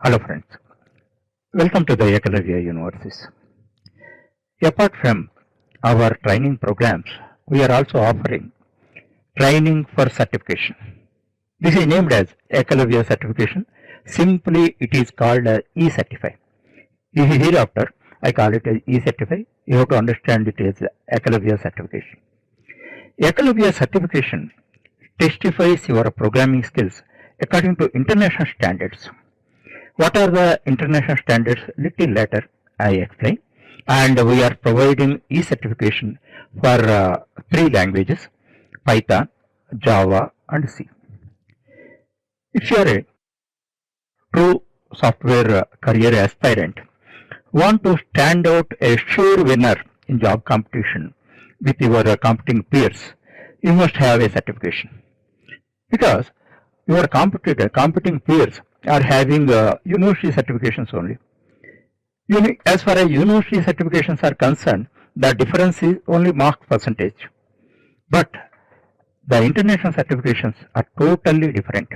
Hello friends, welcome to the Ekalavya Universities. Apart from our training programs, we are also offering training for certification. This is named as Ekalavya certification. Simply it is called E-Certify. Hereafter I call it as E-Certify. You have to understand it as Ekalavya certification. Ekalavya certification testifies your programming skills according to international standards. What are the international standards? Little later I explain. And we are providing e-certification for 3 languages: Python, Java and C. If you are a true software career aspirant, want to stand out a sure winner in job competition with your competing peers, you must have a certification. Because your competing peers are having university certifications only. As far as university certifications are concerned, the difference is only mark percentage. But the international certifications are totally different.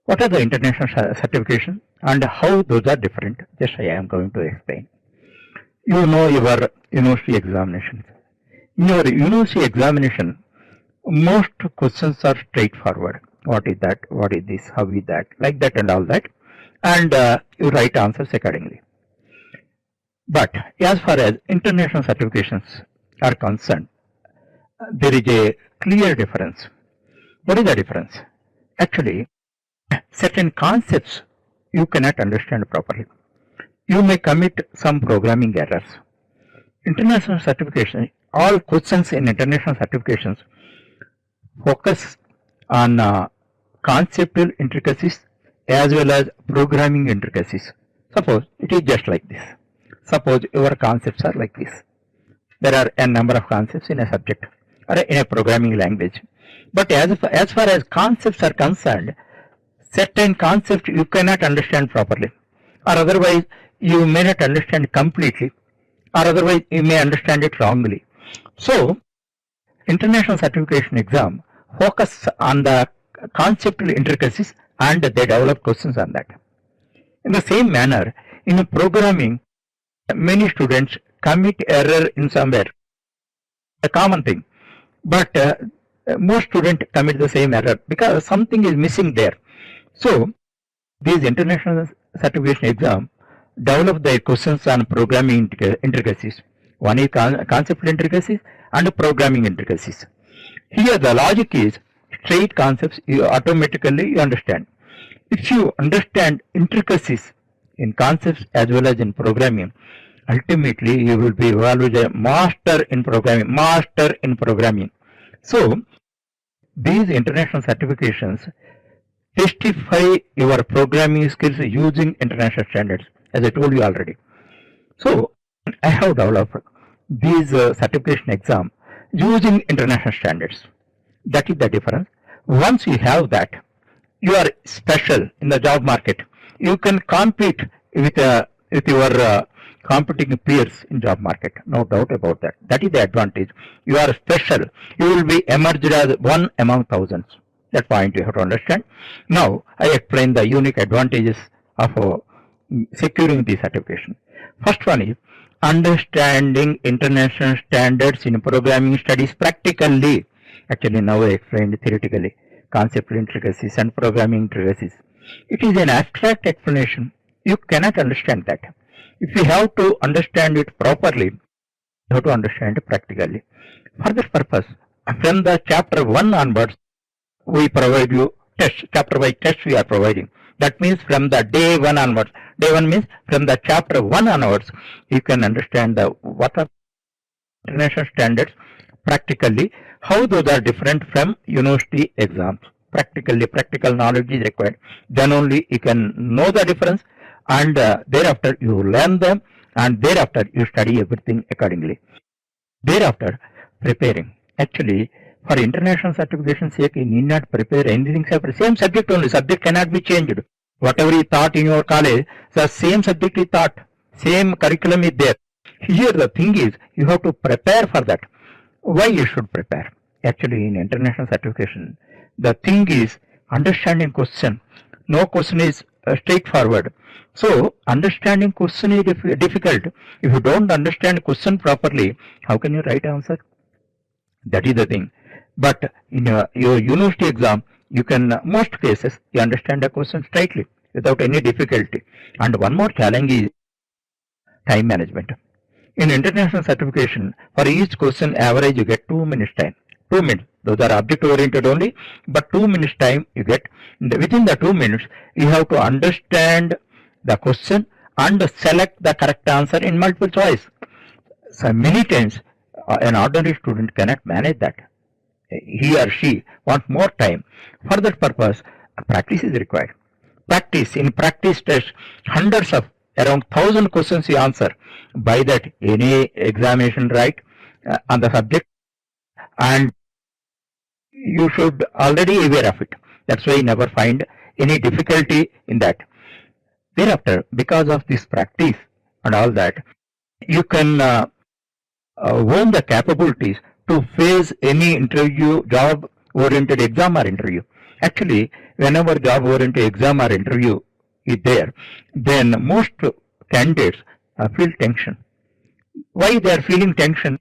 What are the international certifications and how those are different? Just I am going to explain. You know your university examinations. In your university examination, most questions are straightforward. What is that? What is this? How is that? Like that and all that. And you write answers accordingly. But as far as international certifications are concerned, there is a clear difference. What is the difference? Actually, certain concepts you cannot understand properly. You may commit some programming errors. International certification, all questions in international certifications focus on conceptual intricacies as well as programming intricacies. Suppose it is just like this. Suppose your concepts are like this. There are a number of concepts in a subject or in a programming language. But as far as concepts are concerned, certain concepts you cannot understand properly, or otherwise you may not understand completely, or otherwise you may understand it wrongly. So, international certification exam focus on the conceptual intricacies and they develop questions on that. In the same manner, in programming, many students commit error in somewhere, a common thing, but most students commit the same error because something is missing there. So, these international certification exam develop their questions on programming intricacies. One is conceptual intricacies and programming intricacies. Here the logic is straight concepts you automatically understand. If you understand intricacies in concepts as well as in programming, ultimately you will be evaluated as a master in programming. So these international certifications testify your programming skills using international standards, as I told you already. So I have developed these certification exam using international standards. That is the difference. Once you have that, you are special in the job market. You can compete with your competing peers in job market. No doubt about that. That is the advantage. You are special. You will be emerged as one among thousands. That point you have to understand. Now I explain the unique advantages of securing the certification. First one is understanding international standards in programming studies practically. Actually now I explained theoretically conceptual intricacies and programming intricacies. It is an abstract explanation. You cannot understand that. If you have to understand it properly, you have to understand it practically. For this purpose, from the chapter 1 onwards, we provide you tests, chapter by tests we are providing. That means from the day 1 onwards. Day 1 means from the chapter 1 onwards, you can understand what are international standards practically, how those are different from university exams. Practically, practical knowledge is required. Then only you can know the difference, and thereafter you learn them, and thereafter you study everything accordingly. Thereafter, preparing. Actually, for international certification sake, you need not prepare anything separate. Same subject only. Subject cannot be changed. Whatever you taught in your college, the same subject you taught. Same curriculum is there. Here the thing is, you have to prepare for that. Why you should prepare? Actually, in international certification, the thing is understanding question. No question is straightforward. So understanding question is difficult. If you don't understand question properly, how can you write answer? That is the thing. But in your university exam, you can, most cases, you understand the question straightly without any difficulty. And one more challenge is time management. In international certification, for each question average you get 2 minutes time. 2 minutes. Those are object oriented only, but 2 minutes time you get. Within the 2 minutes, you have to understand the question and select the correct answer in multiple choice. So many times an ordinary student cannot manage that. He or she wants more time. For that purpose, practice is required. Practice. In practice test, hundreds of, around 1,000 questions you answer. By that, any examination right on the subject, and you should already aware of it. That's why you never find any difficulty in that. Thereafter, because of this practice and all that, you can own the capabilities to face any interview, job oriented exam or interview. Actually, whenever job oriented exam or interview is there, then most candidates feel tension. Why they are feeling tension?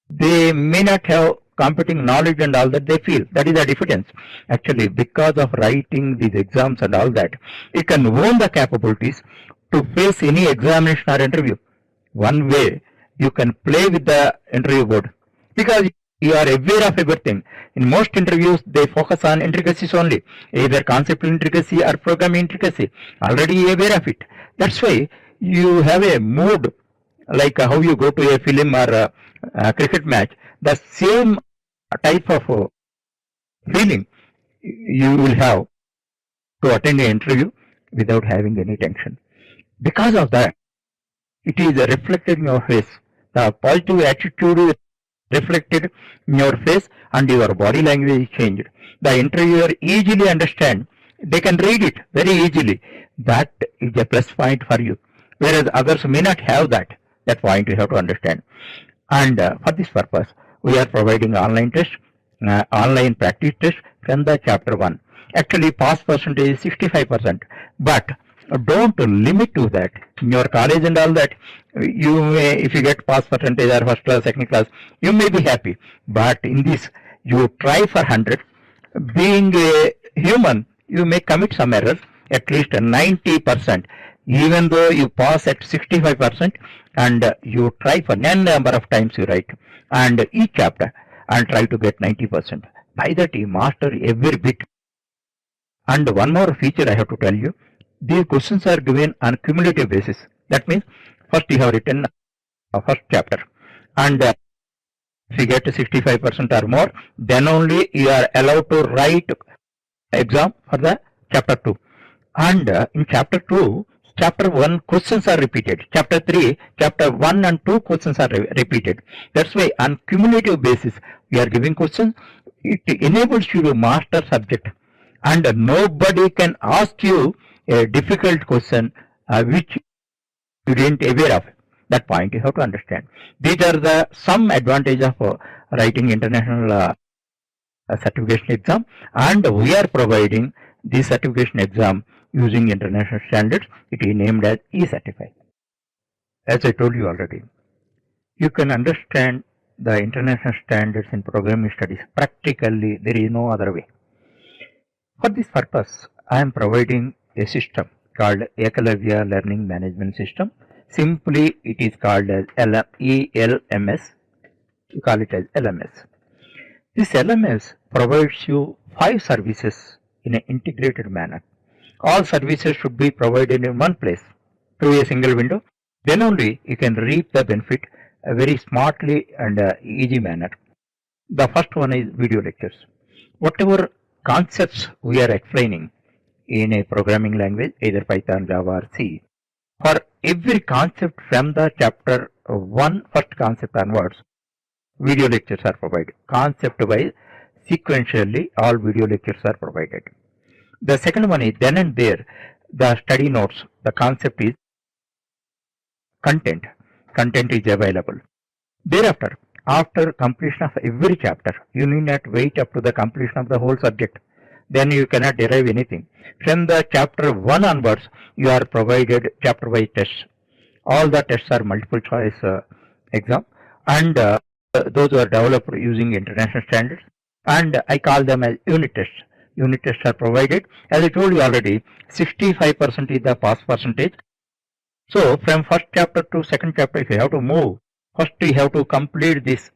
They may not have computing knowledge and all that they feel. That is the difference. Actually, because of writing these exams and all that, you can own the capabilities to face any examination or interview. One way you can play with the interview board, because you are aware of everything. In most interviews, they focus on intricacies only, either conceptual intricacy or programming intricacy. Already aware of it. That's why you have a mood, like how you go to a film or a cricket match. The same type of feeling you will have to attend an interview without having any tension. Because of that, it is reflected in your face. The positive attitude is reflected in your face and your body language is changed. The interviewer easily understand. They can read it very easily. That is a plus point for you. Whereas others may not have that. That point you have to understand. And for this purpose, we are providing online test, online practice test from the chapter 1. Actually, pass percentage is 65%. But don't limit to that. In your college and all that, you may, if you get pass percentage or first class, second class, you may be happy. But in this, you try for 100. Being a human, you may commit some errors, at least 90%. Even though you pass at 65%, and you try for n number of times you write, and each chapter, and try to get 90%. By that you master every bit. And one more feature I have to tell you, these questions are given on cumulative basis. That means first you have written first chapter, and if you get 65% or more, then only you are allowed to write exam for the chapter 2. And in chapter 2, chapter 1 questions are repeated. Chapter 3, chapter 1 and 2 questions are repeated. That's why on cumulative basis we are giving questions. It enables you to master subject, and nobody can ask you a difficult question which you didn't aware of. That point you have to understand. These are the some advantage of writing international certification exam, and we are providing this certification exam using international standards. It is named as E-Certify. As I told you already, you can understand the international standards in programming studies practically. There is no other way. For this purpose, I am providing a system called Ekalavya Learning Management System. Simply, it is called as ELMS. You call it as LMS. This LMS provides you 5 services in an integrated manner. All services should be provided in one place through a single window. Then only you can reap the benefit very smartly and easy manner. The first one is video lectures. Whatever concepts we are explaining in a programming language, either Python, Java or C, for every concept from the chapter 1 first concept onwards, video lectures are provided. Concept wise, sequentially all video lectures are provided. The second one is then and there, the study notes. The concept is content. Content is available. Thereafter, after completion of every chapter, you need not wait up to the completion of the whole subject. then you cannot derive anything. From the chapter 1 onwards, you are provided chapter wise tests. All the tests are multiple choice exam, and those are developed using international standards, and I call them as unit tests. Unit tests are provided. As I told you already, 65% is the pass percentage. So from first chapter to second chapter, if you have to move, first you have to complete this.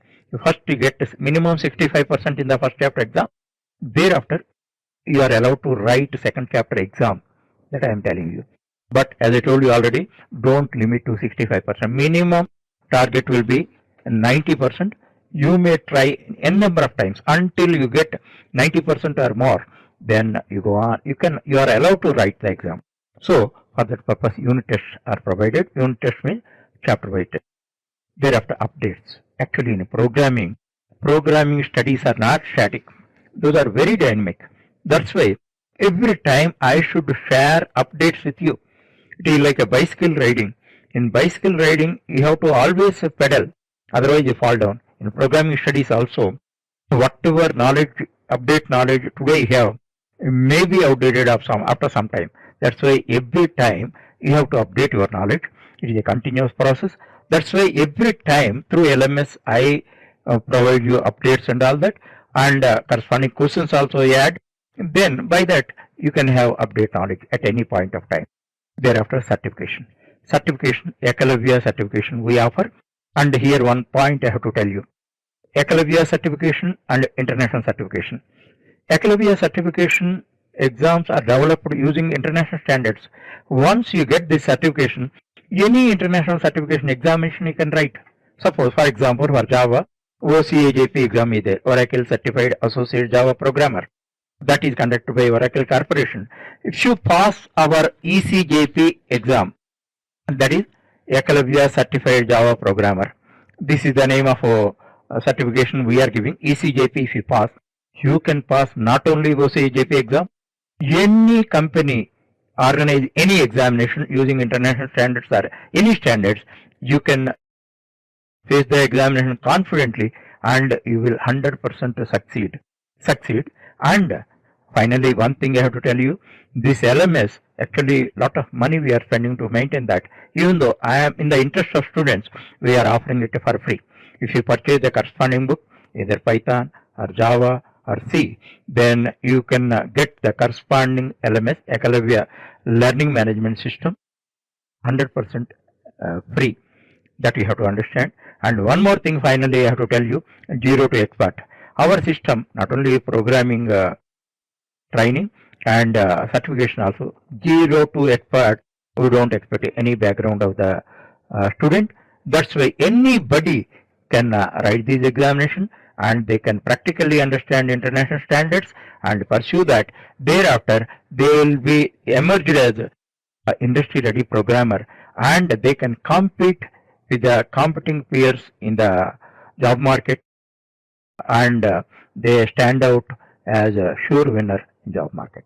First you get minimum 65% in the first chapter exam. Thereafter, you are allowed to write second chapter exam. That I am telling you. But as I told you already, don't limit to 65%. Minimum target will be 90%. You may try n number of times until you get 90% or more. Then you go on. You are allowed to write the exam. So for that purpose, unit tests are provided. Unit test means chapter wise test. Thereafter, updates. Actually, in programming studies are not static. Those are very dynamic. That's why every time I should share updates with you. It is like a bicycle riding. In bicycle riding, you have to always pedal, otherwise you fall down. In programming studies also, whatever knowledge, update knowledge today you have, may be outdated after some time. That's why every time you have to update your knowledge. It is a continuous process. That's why every time through LMS I provide you updates and all that, and corresponding questions also I add. Then by that you can have update knowledge at any point of time. Thereafter, certification. Ekalavya certification we offer. And here one point I have to tell you. Ekalavya certification and international certification. Ekalavya certification exams are developed using international standards. Once you get this certification, any international certification examination you can write. Suppose, for example, for Java, OCAJP exam is there, Oracle Certified Associate Java Programmer. That is conducted by Oracle Corporation. If you pass our ECJP exam, that is Ekalavya Certified Java Programmer. This is the name of certification we are giving. ECJP, if you pass, you can pass not only OCAJP exam, any company organize any examination using international standards or any standards, you can face the examination confidently and you will 100% succeed. And finally, one thing I have to tell you, this LMS, actually lot of money we are spending to maintain that. Even though I am in the interest of students, we are offering it for free. If you purchase the corresponding book, either Python or Java or C, then you can get the corresponding LMS, Ekalavya Learning Management System, 100% free. That you have to understand. And one more thing finally I have to tell you, 0 to expert. Our system, not only programming training and certification also, 0 to expert, we don't expect any background of the student. That's why anybody can write this examination and they can practically understand international standards and pursue that. Thereafter, they will be emerged as industry ready programmer and they can compete with the competing peers in the job market, and they stand out as a sure winner in job market.